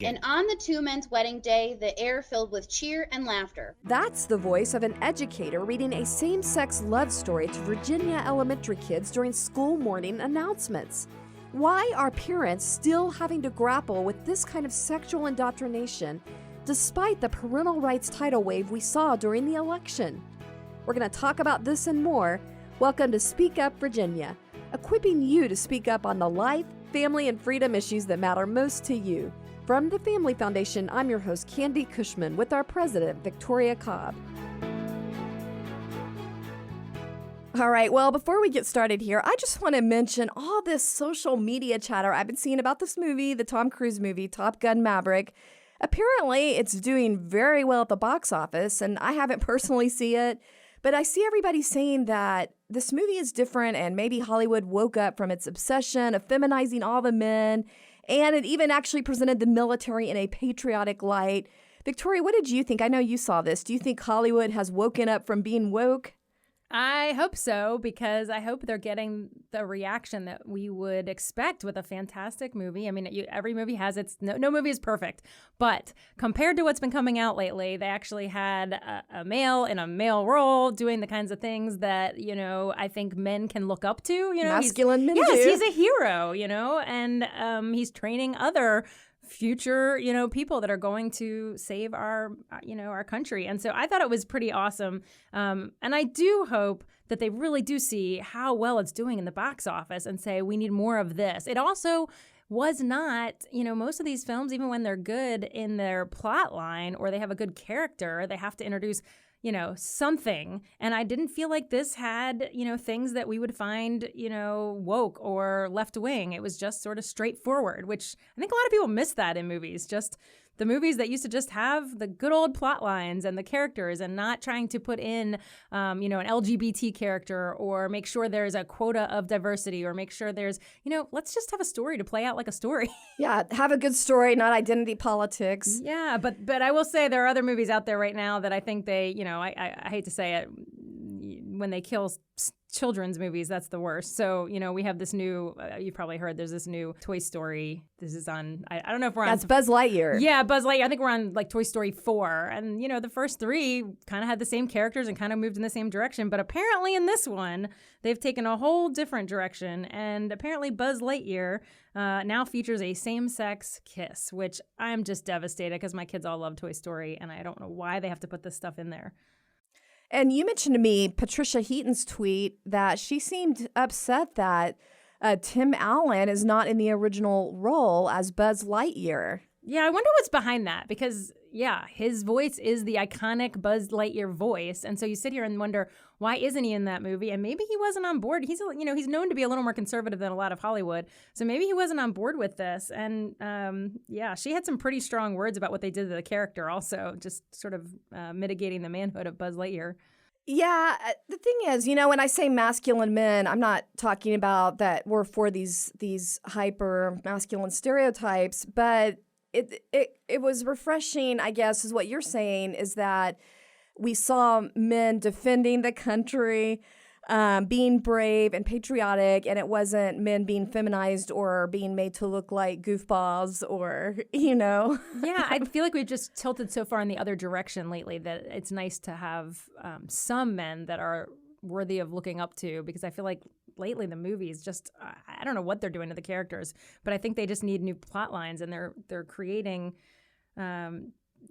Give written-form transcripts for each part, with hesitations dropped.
And on the two men's wedding day, the air filled with cheer and laughter. That's the voice of an educator reading a same-sex love story to Virginia elementary kids during school morning announcements. Why are parents still having to grapple with this kind of sexual indoctrination despite the parental rights tidal wave we saw during the election? We're going to talk about this and more. Welcome to Speak Up Virginia, equipping you to speak up on the life, family, and freedom issues that matter most to you. From the Family Foundation, I'm your host, Candy Cushman, with our president, Victoria Cobb. All right, well, before we get started here, I just want to mention all this social media chatter I've been seeing about this movie, the Tom Cruise movie, Top Gun Maverick. Apparently, it's doing very well at the box office, and I haven't personally seen it, but I see everybody saying that this movie is different and maybe Hollywood woke up from its obsession of feminizing all the men, and it even actually presented the military in a patriotic light. Victoria, what did you think? I know you saw this. Do you think Hollywood has woken up from being woke? I hope so, because I hope they're getting the reaction that we would expect with a fantastic movie. I mean, every movie has its... No movie is perfect, but compared to what's been coming out lately, they actually had a male in a male role doing the kinds of things that, I think men can look up to. Masculine men do. Yes, he's a hero, and he's training other future, people that are going to save our country. And so I thought it was pretty awesome. And I do hope that they really do see how well it's doing in the box office and say, we need more of this. It also was not, most of these films, even when they're good in their plot line or they have a good character, they have to introduce something. And I didn't feel like this had, things that we would find, woke or left wing. It was just sort of straightforward, which I think a lot of people miss that in movies. Just the movies that used to just have the good old plot lines and the characters and not trying to put in, an LGBT character or make sure there's a quota of diversity or make sure there's, let's just have a story to play out like a story. Yeah, have a good story, not identity politics. Yeah, but I will say there are other movies out there right now that I think they, I hate to say it, when they kill children's movies, that's the worst. So, we have this new, you've probably heard, there's this new Toy Story. This is on, I don't know if we're on. That's Buzz Lightyear. Yeah, Buzz Lightyear. I think we're on like Toy Story 4. And, the first three kind of had the same characters and kind of moved in the same direction. But apparently in this one, they've taken a whole different direction. And apparently Buzz Lightyear now features a same-sex kiss, which I'm just devastated because my kids all love Toy Story. And I don't know why they have to put this stuff in there. And you mentioned to me Patricia Heaton's tweet that she seemed upset that Tim Allen is not in the original role as Buzz Lightyear. Yeah, I wonder what's behind that because, his voice is the iconic Buzz Lightyear voice. And so you sit here and wonder, why isn't he in that movie? And maybe he wasn't on board. He's known to be a little more conservative than a lot of Hollywood. So maybe he wasn't on board with this. And she had some pretty strong words about what they did to the character also, just sort of mitigating the manhood of Buzz Lightyear. Yeah, the thing is, when I say masculine men, I'm not talking about that we're for these hyper masculine stereotypes, but it was refreshing, I guess, is what you're saying, is that we saw men defending the country, being brave and patriotic, and it wasn't men being feminized or being made to look like goofballs or, Yeah, I feel like we've just tilted so far in the other direction lately that it's nice to have some men that are worthy of looking up to, because I feel like lately the movies just, I don't know what they're doing to the characters, but I think they just need new plot lines, and they're creating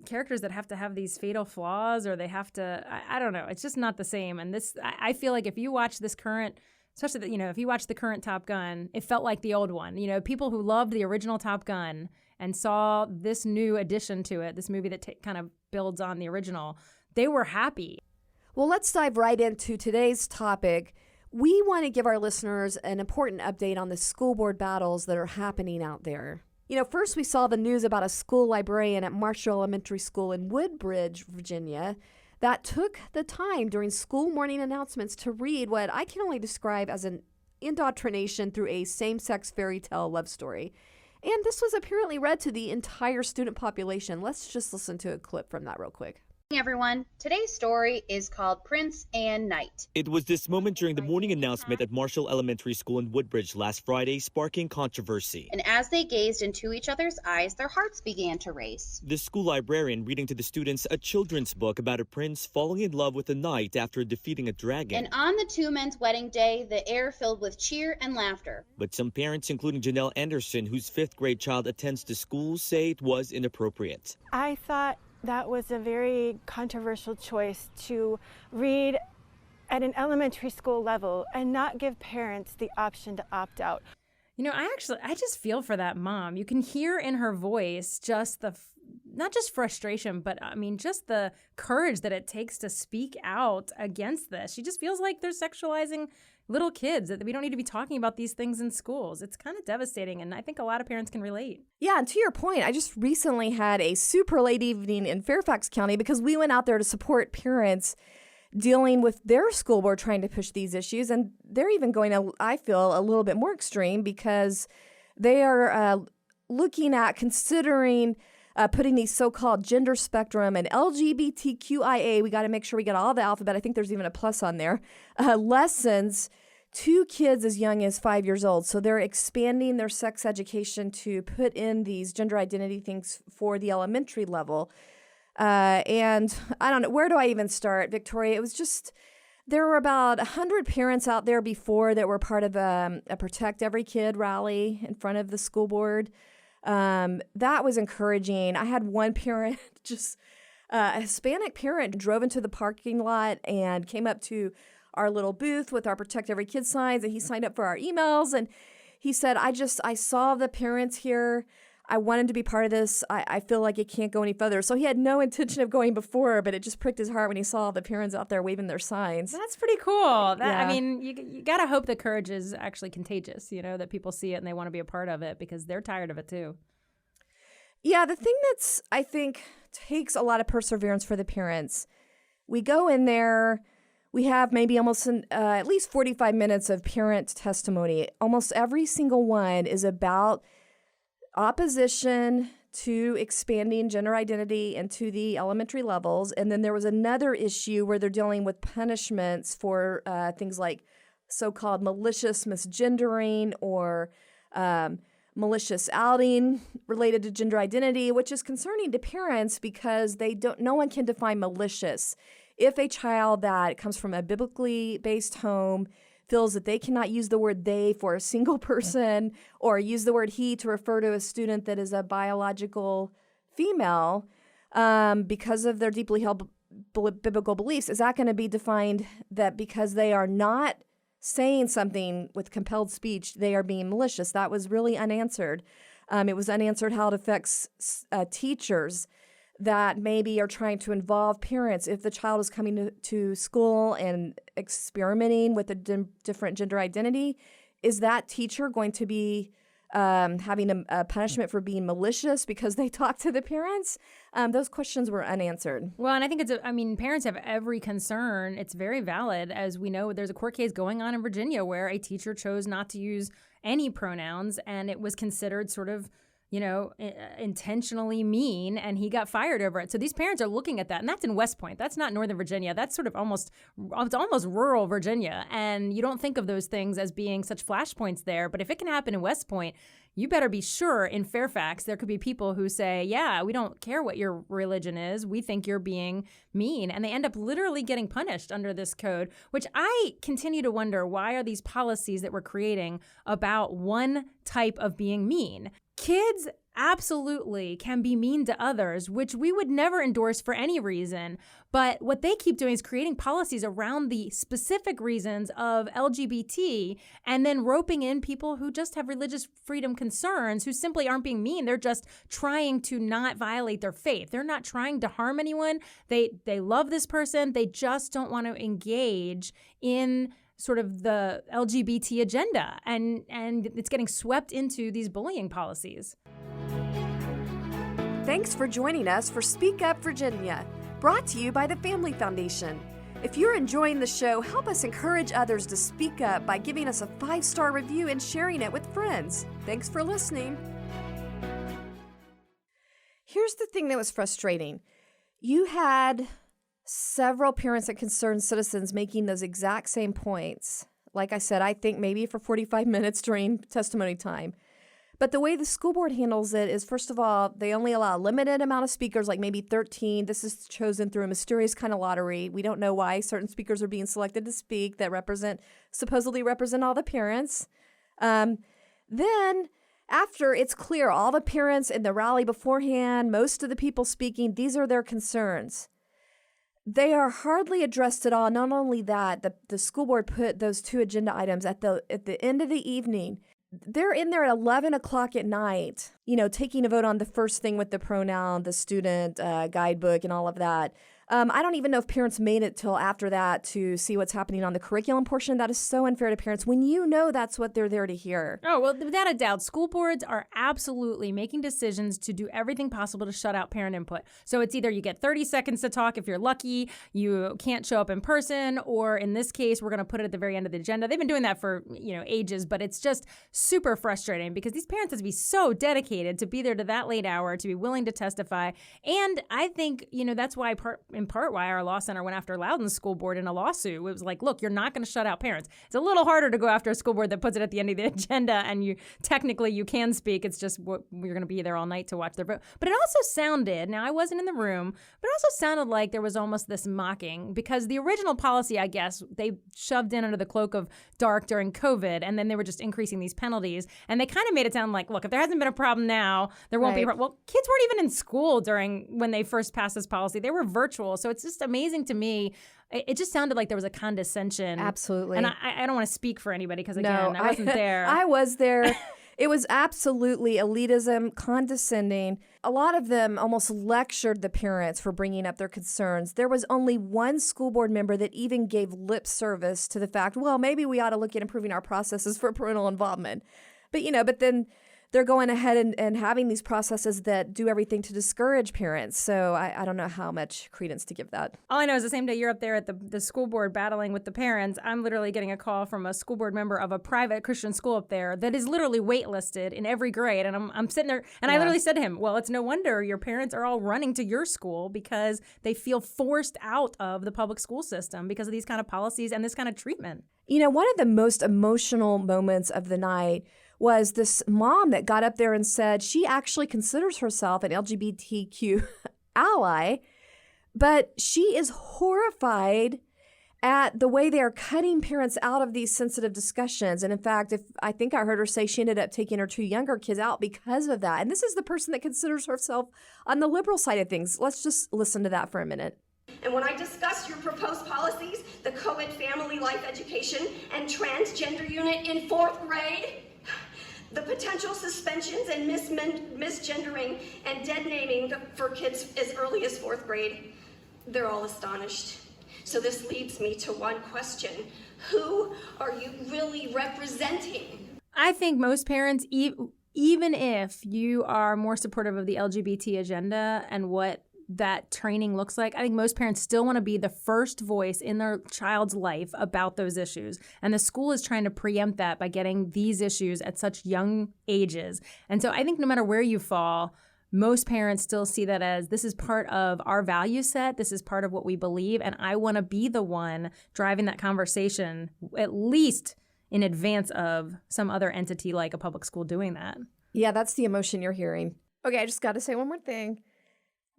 characters that have to have these fatal flaws, or they have to, I don't know. It's just not the same. And this, I feel like if you watch this current, especially, if you watch the current Top Gun, it felt like the old one. People who loved the original Top Gun and saw this new addition to it, this movie that kind of builds on the original, they were happy. Well, let's dive right into today's topic. We want to give our listeners an important update on the school board battles that are happening out there. First we saw the news about a school librarian at Marshall Elementary School in Woodbridge, Virginia, that took the time during school morning announcements to read what I can only describe as an indoctrination through a same-sex fairy tale love story. And this was apparently read to the entire student population. Let's just listen to a clip from that real quick. Everyone, today's story is called Prince and Knight. It was this moment during the morning announcement at Marshall Elementary School in Woodbridge last Friday, sparking controversy. And as they gazed into each other's eyes, their hearts began to race. The school librarian reading to the students a children's book about a prince falling in love with a knight after defeating a dragon. And on the two men's wedding day, the air filled with cheer and laughter. But some parents, including Janelle Anderson, whose fifth-grade child attends the school, say it was inappropriate. I thought that was a very controversial choice to read at an elementary school level and not give parents the option to opt out. You know, I just feel for that mom. You can hear in her voice just not just frustration, but I mean, just the courage that it takes to speak out against this. She just feels like they're sexualizing little kids, that we don't need to be talking about these things in schools. It's kind of devastating, and I think a lot of parents can relate. Yeah, and to your point, I just recently had a super late evening in Fairfax County because we went out there to support parents dealing with their school board trying to push these issues, and they're even going, I feel, a little bit more extreme because they are looking at considering putting these so-called gender spectrum and LGBTQIA, we got to make sure we get all the alphabet, I think there's even a plus on there, lessons to kids as young as 5 years old. So they're expanding their sex education to put in these gender identity things for the elementary level. And I don't know, where do I even start, Victoria? It was just, there were about 100 parents out there before that were part of a Protect Every Kid rally in front of the school board. That was encouraging. I had one parent, just a Hispanic parent, drove into the parking lot and came up to our little booth with our Protect Every Kid signs, and he signed up for our emails, and he said, I saw the parents here. I wanted to be part of this. I feel like it can't go any further. So he had no intention of going before, but it just pricked his heart when he saw the parents out there waving their signs. That's pretty cool. Yeah. I mean, you got to hope that courage is actually contagious, you know, that people see it and they want to be a part of it because they're tired of it too. Yeah, the thing that's, I think, takes a lot of perseverance for the parents, we go in there, we have maybe almost at least 45 minutes of parent testimony. Almost every single one is about opposition to expanding gender identity into the elementary levels. And then there was another issue where they're dealing with punishments for things like so-called malicious misgendering or malicious outing related to gender identity, which is concerning to parents because no one can define malicious. If a child that comes from a biblically based home feels that they cannot use the word they for a single person or use the word he to refer to a student that is a biological female because of their deeply held biblical beliefs, is that going to be defined that because they are not saying something with compelled speech, they are being malicious? That was really unanswered. It was unanswered how it affects teachers that maybe are trying to involve parents. If the child is coming to school and experimenting with a different gender identity, is that teacher going to be having a punishment for being malicious because they talk to the parents? Those questions were unanswered. Well, and I think parents have every concern. It's very valid. As we know, there's a court case going on in Virginia where a teacher chose not to use any pronouns, and it was considered sort of, intentionally mean, and he got fired over it. So these parents are looking at that, and that's in West Point. That's not Northern Virginia. That's sort of almost rural Virginia, and you don't think of those things as being such flashpoints there. But if it can happen in West Point, you better be sure in Fairfax there could be people who say, yeah, we don't care what your religion is. We think you're being mean. And they end up literally getting punished under this code, which I continue to wonder, why are these policies that we're creating about one type of being mean? Kids absolutely can be mean to others, which we would never endorse for any reason. But what they keep doing is creating policies around the specific reasons of LGBT and then roping in people who just have religious freedom concerns, who simply aren't being mean. They're just trying to not violate their faith. They're not trying to harm anyone. They love this person. They just don't want to engage in sort of the LGBT agenda, and it's getting swept into these bullying policies. Thanks for joining us for Speak Up Virginia, brought to you by the Family Foundation. If you're enjoying the show, help us encourage others to speak up by giving us a 5-star review and sharing it with friends. Thanks for listening. Here's the thing that was frustrating. You had several parents and concerned citizens making those exact same points. Like I said, I think maybe for 45 minutes during testimony time. But the way the school board handles it is, first of all, they only allow a limited amount of speakers, like maybe 13. This is chosen through a mysterious kind of lottery. We don't know why certain speakers are being selected to speak that supposedly represent all the parents. Then, after it's clear, all the parents in the rally beforehand, most of the people speaking, these are their concerns. They are hardly addressed at all. Not only that, the school board put those 2 agenda items at the end of the evening. They're in there at 11 o'clock at night, taking a vote on the first thing with the pronoun, the student guidebook and all of that. I don't even know if parents made it till after that to see what's happening on the curriculum portion. That is so unfair to parents when that's what they're there to hear. Oh, well, without a doubt, school boards are absolutely making decisions to do everything possible to shut out parent input. So it's either you get 30 seconds to talk if you're lucky, you can't show up in person, or in this case, we're going to put it at the very end of the agenda. They've been doing that for, ages, but it's just super frustrating because these parents have to be so dedicated to be there to that late hour, to be willing to testify. And I think, that's why in part why our law center went after Loudoun's school board in a lawsuit. It was like, look, you're not going to shut out parents. It's a little harder to go after a school board that puts it at the end of the agenda and you can speak. It's just you're going to be there all night to watch their vote. But it also sounded, now I wasn't in the room, but it also sounded like there was almost this mocking because the original policy, I guess, they shoved in under the cloak of dark during COVID and then they were just increasing these penalties. And they kind of made it sound like, look, if there hasn't been a problem now, there won't be a problem. Well, kids weren't even in school when they first passed this policy. They were virtual. So it's just amazing to me. It just sounded like there was a condescension. Absolutely. And I don't want to speak for anybody because, again, I wasn't there. I was there. It was absolutely elitism, condescending. A lot of them almost lectured the parents for bringing up their concerns. There was only one school board member that even gave lip service to the fact, well, maybe we ought to look at improving our processes for parental involvement. But then they're going ahead and having these processes that do everything to discourage parents. So I don't know how much credence to give that. All I know is the same day you're up there at the school board battling with the parents, I'm literally getting a call from a school board member of a private Christian school up there that is literally waitlisted in every grade. And I'm sitting there, and I literally said to him, well, it's no wonder your parents are all running to your school because they feel forced out of the public school system because of these kind of policies and this kind of treatment. One of the most emotional moments of the night was this mom that got up there and said she actually considers herself an LGBTQ ally, but she is horrified at the way they are cutting parents out of these sensitive discussions. And in fact, I think I heard her say she ended up taking her 2 younger kids out because of that. And this is the person that considers herself on the liberal side of things. Let's just listen to that for a minute. And when I discussed your proposed policies, the co-ed family life education and transgender unit in 4th grade, the potential suspensions and misgendering and dead naming for kids as early as 4th grade, they're all astonished. So this leads me to one question. Who are you really representing? I think most parents, even if you are more supportive of the LGBT agenda and what that training looks like, I think most parents still want to be the first voice in their child's life about those issues. And the school is trying to preempt that by getting these issues at such young ages. And so I think no matter where you fall, most parents still see that as this is part of our value set. This is part of what we believe. And I want to be the one driving that conversation, at least in advance of some other entity like a public school doing that. Yeah, that's the emotion you're hearing. Okay, I just got to say one more thing.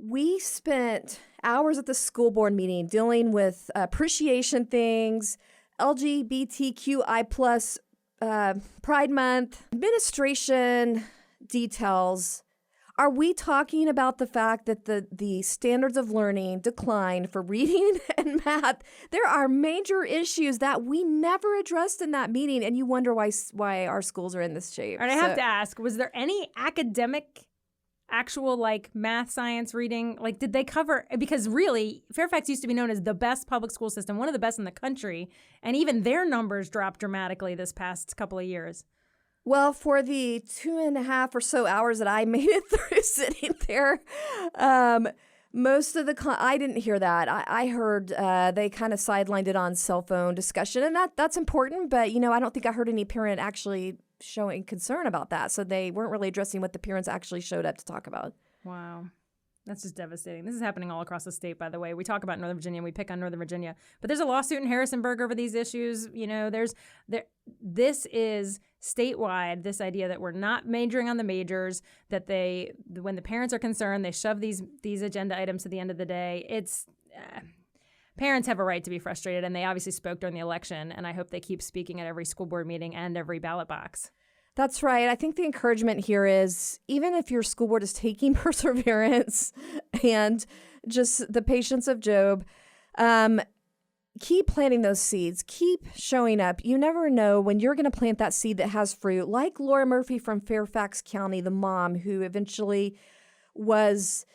We spent hours at the school board meeting dealing with appreciation things, LGBTQI plus Pride Month, administration details. Are we talking about the fact that the standards of learning decline for reading and math? There are major issues that we never addressed in that meeting, and you wonder why our schools are in this shape. All right, I have to ask, was there any academic actual math, science, reading, did they cover, because really Fairfax used to be known as the best public school system, one of the best in the country, and even their numbers dropped dramatically this past couple of years. Well, for the 2.5 or so hours that I made it through sitting there, most of I didn't hear that. I heard they kind of sidelined it on cell phone discussion, and that's important, but I don't think I heard any parent actually showing concern about that. So they weren't really addressing what the parents actually showed up to talk about. Wow. That's just devastating. This is happening all across the state, by the way. We talk about Northern Virginia, and we pick on Northern Virginia, but there's a lawsuit in Harrisonburg over these issues. This is statewide, this idea that we're not majoring on the majors, that when the parents are concerned, they shove these agenda items to the end of the day. Parents have a right to be frustrated, and they obviously spoke during the election, and I hope they keep speaking at every school board meeting and every ballot box. That's right. I think the encouragement here is, even if your school board is taking perseverance and just the patience of Job, keep planting those seeds. Keep showing up. You never know when you're going to plant that seed that has fruit. Like Laura Murphy from Fairfax County, the mom who eventually was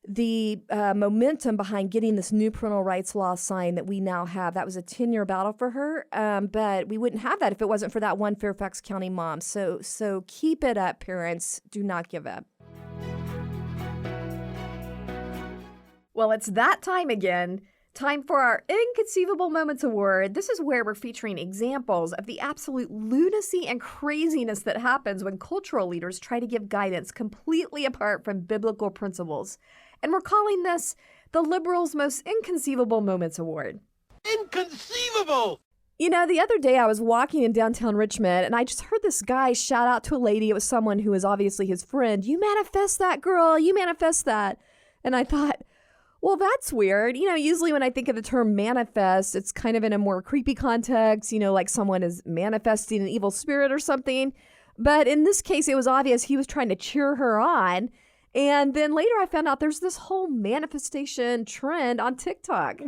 the momentum behind getting this new parental rights law signed that we now have. That was a 10-year battle for her, but we wouldn't have that if it wasn't for that one Fairfax County mom. So keep it up, parents. Do not give up. Well, it's that time again. Time for our Inconceivable Moments Award. This is where we're featuring examples of the absolute lunacy and craziness that happens when cultural leaders try to give guidance completely apart from biblical principles. And we're calling this the Liberals' Most Inconceivable Moments Award. Inconceivable! You know, the other day I was walking in downtown Richmond and I just heard this guy shout out to a lady. It was someone who was obviously his friend. "You manifest that, girl. You manifest that." And I thought, well, that's weird. You know, usually when I think of the term manifest, it's kind of in a more creepy context, you know, like someone is manifesting an evil spirit or something. But in this case, it was obvious he was trying to cheer her on. And then later I found out there's this whole manifestation trend on TikTok.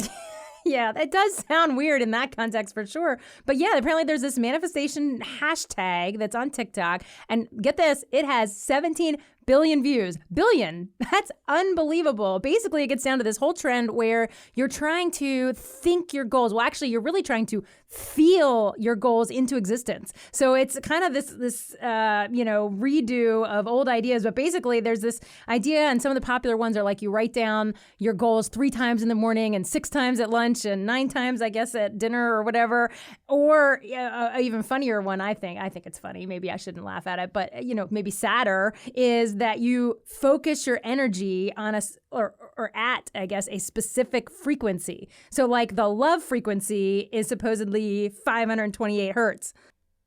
Yeah, it does sound weird in that context for sure. But yeah, apparently there's this manifestation hashtag that's on TikTok. And get this, it has 17 billion views. Billion. That's unbelievable. Basically, it gets down to this whole trend where you're trying to think your goals. Well, actually, you're really trying to feel your goals into existence. So it's kind of this redo of old ideas. But basically, there's this idea, and some of the popular ones are like you write down your goals 3 times in the morning and 6 times at lunch and 9 times, I guess, at dinner or whatever. Or even funnier one, I think it's funny. Maybe I shouldn't laugh at it, but maybe sadder is that you focus your energy on at a specific frequency. So like the love frequency is supposedly 528 hertz.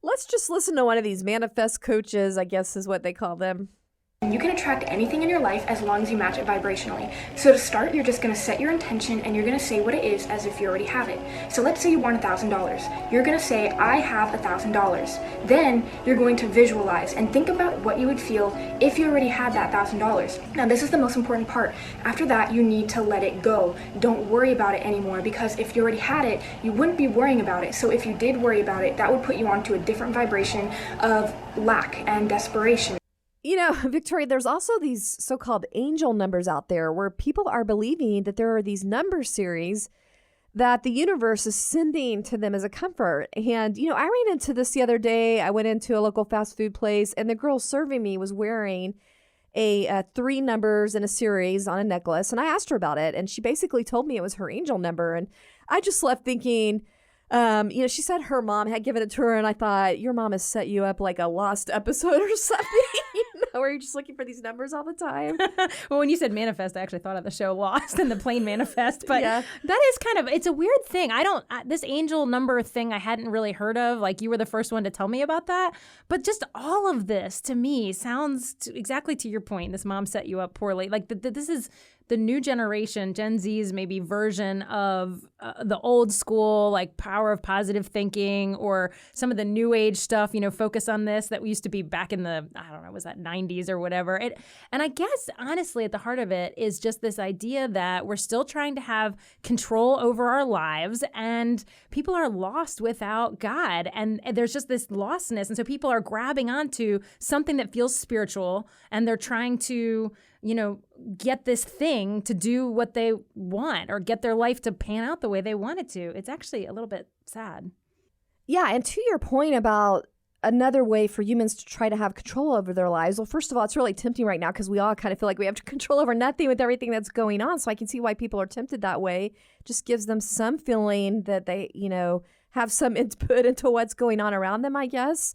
Let's just listen to one of these manifest coaches, I guess is what they call them. You can attract anything in your life as long as you match it vibrationally. So to start, you're just going to set your intention and you're going to say what it is as if you already have it. So let's say you want $1,000. You're going to say, I have $1,000. Then you're going to visualize and think about what you would feel if you already had that $1,000. Now this is the most important part. After that, you need to let it go. Don't worry about it anymore, because if you already had it, you wouldn't be worrying about it. So if you did worry about it, that would put you onto a different vibration of lack and desperation. You know, Victoria, there's also these so-called angel numbers out there where people are believing that there are these number series that the universe is sending to them as a comfort. And, I ran into this the other day. I went into a local fast food place and the girl serving me was wearing a 3 numbers in a series on a necklace. And I asked her about it. And she basically told me it was her angel number. And I just left thinking, she said her mom had given it to her, and I thought, your mom has set you up like a lost episode or something, where you're just looking for these numbers all the time. Well, when you said manifest, I actually thought of the show Lost and the plane manifest, but yeah. That is it's a weird thing. This angel number thing I hadn't really heard of, like you were the first one to tell me about that, but just all of this to me sounds exactly to your point. This mom set you up poorly. Like this is the new generation, Gen Z's maybe version of the old school, like power of positive thinking, or some of the new age stuff, focus on this that we used to be back in the, I don't know, was that 90s or whatever. And I guess, honestly, at the heart of it is just this idea that we're still trying to have control over our lives, and people are lost without God. And there's just this lostness. And so people are grabbing onto something that feels spiritual, and they're trying to get this thing to do what they want, or get their life to pan out the way they want it to. It's actually a little bit sad. Yeah, and to your point about another way for humans to try to have control over their lives, well, first of all, it's really tempting right now because we all kind of feel like we have control over nothing with everything that's going on. So I can see why people are tempted that way. Just gives them some feeling that they, have some input into what's going on around them, I guess.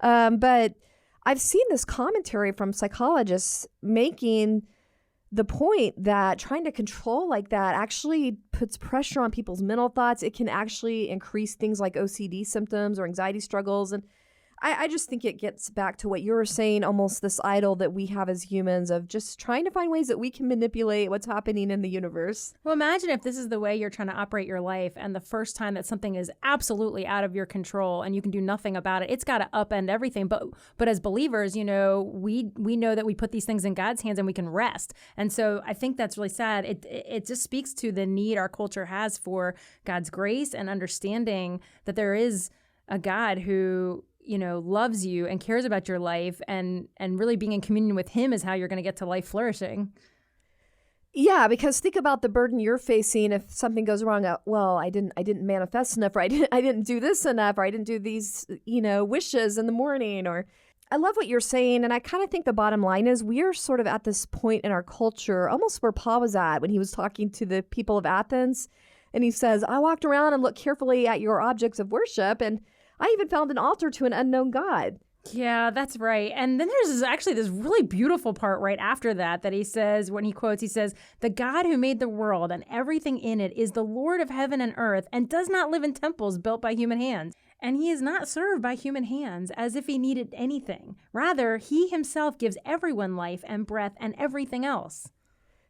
But I've seen this commentary from psychologists making the point that trying to control like that actually puts pressure on people's mental thoughts. It can actually increase things like OCD symptoms or anxiety struggles. And I just think it gets back to what you were saying, almost this idol that we have as humans of just trying to find ways that we can manipulate what's happening in the universe. Well, imagine if this is the way you're trying to operate your life, and the first time that something is absolutely out of your control and you can do nothing about it, it's got to upend everything. But as believers, we know that we put these things in God's hands and we can rest. And so I think that's really sad. It just speaks to the need our culture has for God's grace and understanding that there is a God who loves you and cares about your life, and really being in communion with him is how you're going to get to life flourishing. Yeah, because think about the burden you're facing if something goes wrong. Well, I didn't manifest enough, or I didn't do this enough, or I didn't do these, wishes in the morning. Or I love what you're saying, and I kind of think the bottom line is we are sort of at this point in our culture, almost where Paul was at when he was talking to the people of Athens, and he says, "I walked around and looked carefully at your objects of worship, and I even found an altar to an unknown God." Yeah, that's right. And then there's actually this really beautiful part right after that he says, when he quotes, he says, "The God who made the world and everything in it is the Lord of heaven and earth and does not live in temples built by human hands. And he is not served by human hands as if he needed anything. Rather, he himself gives everyone life and breath and everything else."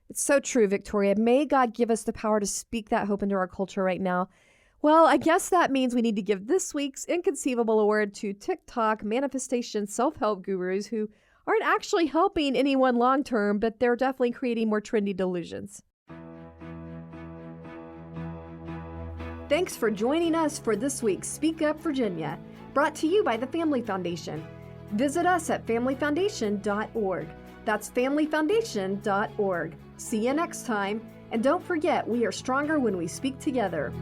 It's so true, Victoria. May God give us the power to speak that hope into our culture right now. Well, I guess that means we need to give this week's Inconceivable Award to TikTok manifestation self-help gurus who aren't actually helping anyone long-term, but they're definitely creating more trendy delusions. Thanks for joining us for this week's Speak Up Virginia, brought to you by the Family Foundation. Visit us at familyfoundation.org. That's familyfoundation.org. See you next time. And don't forget, we are stronger when we speak together.